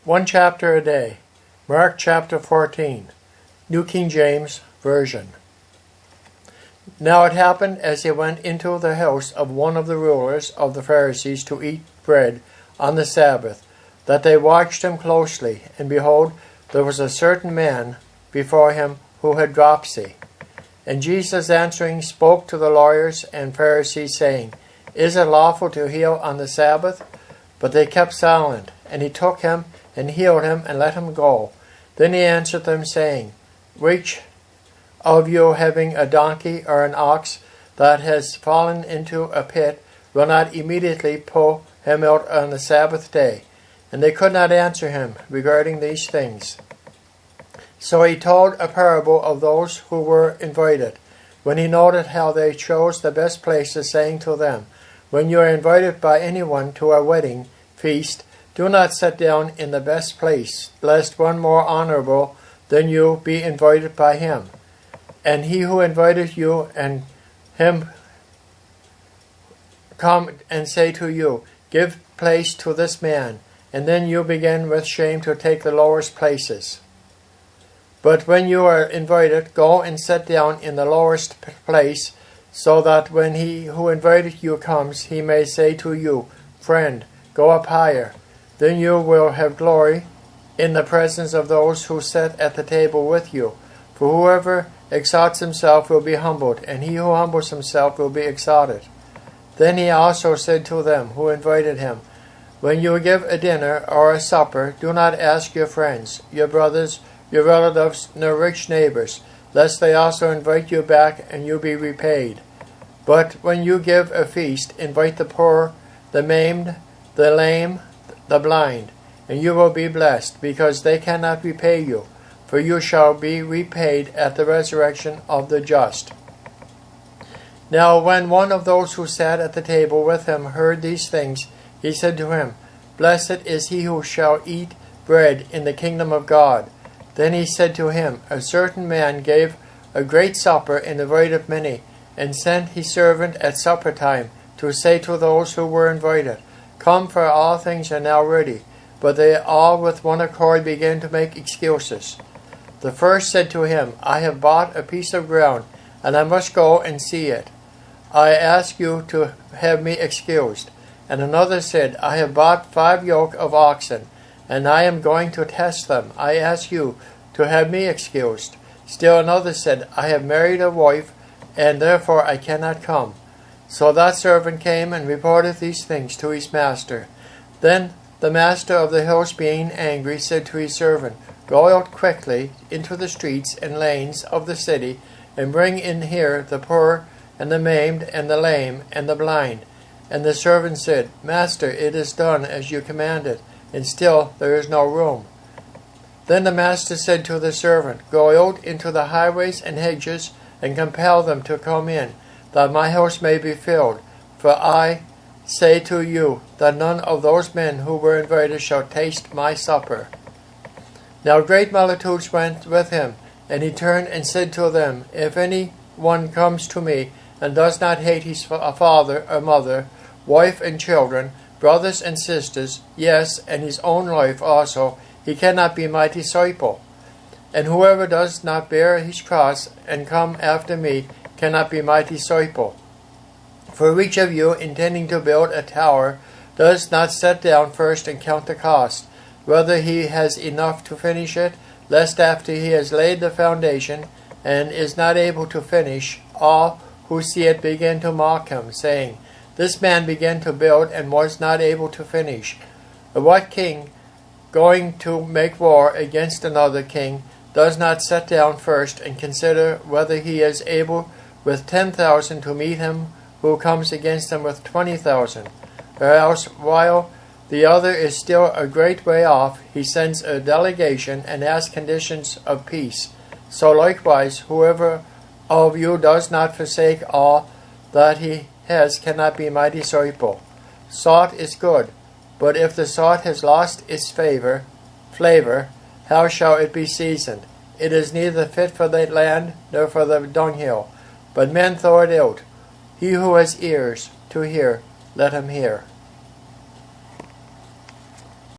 One chapter a day. Mark chapter 14. New King James Version. Now it happened as he went into the house of one of the rulers of the Pharisees to eat bread on the Sabbath, that they watched him closely, and behold, there was a certain man before him who had dropsy. And Jesus answering spoke to the lawyers and Pharisees, saying, Is it lawful to heal on the Sabbath? But they kept silent. And he took him and healed him and let him go. Then he answered them, saying, Which of you, having a donkey or an ox that has fallen into a pit, will not immediately pull him out on the Sabbath day? And they could not answer him regarding these things. So he told a parable of those who were invited, when he noted how they chose the best places, saying to them, When you are invited by anyone to a wedding feast, do not sit down in the best place, lest one more honorable than you be invited by him. And he who invited you and him come and say to you, Give place to this man, and then you begin with shame to take the lowest places. But when you are invited, go and sit down in the lowest place, so that when he who invited you comes, he may say to you, Friend, go up higher. Then you will have glory in the presence of those who sit at the table with you. For whoever exalts himself will be humbled, and he who humbles himself will be exalted. Then he also said to them who invited him, When you give a dinner or a supper, do not ask your friends, your brothers, your relatives, nor rich neighbors, lest they also invite you back and you be repaid. But when you give a feast, invite the poor, the maimed, the lame, the blind, and you will be blessed, because they cannot repay you, for you shall be repaid at the resurrection of the just. Now when one of those who sat at the table with him heard these things, he said to him, Blessed is he who shall eat bread in the kingdom of God. Then he said to him, A certain man gave a great supper and invited many, and sent his servant at supper time to say to those who were invited, Come, for all things are now ready. But they all with one accord began to make excuses. The first said to him, I have bought a piece of ground, and I must go and see it. I ask you to have me excused. And another said, I have bought 5 yoke of oxen, and I am going to test them. I ask you to have me excused. Still another said, I have married a wife, and therefore I cannot come. So that servant came and reported these things to his master. Then the master of the house, being angry, said to his servant, Go out quickly into the streets and lanes of the city, and bring in here the poor, and the maimed, and the lame, and the blind. And the servant said, Master, it is done as you commanded, and still there is no room. Then the master said to the servant, Go out into the highways and hedges, and compel them to come in, that my house may be filled. For I say to you, that none of those men who were invited shall taste my supper. Now great multitudes went with him, and he turned and said to them, If any one comes to me, and does not hate his father or mother, wife and children, brothers and sisters, yes, and his own life also, he cannot be my disciple. And whoever does not bear his cross and come after me cannot be my disciple. For each of you, intending to build a tower, does not sit down first and count the cost, whether he has enough to finish it, lest after he has laid the foundation and is not able to finish, all who see it begin to mock him, saying, This man began to build and was not able to finish. But what king, going to make war against another king, does not sit down first and consider whether he is able with 10,000 to meet him who comes against him with 20,000? Or else, while the other is still a great way off, he sends a delegation and asks conditions of peace. So likewise, whoever of you does not forsake all that he has cannot be my disciple. Salt is good, but if the salt has lost its flavor, how shall it be seasoned? It is neither fit for the land nor for the dunghill, but men throw it out. He who has ears to hear, let him hear.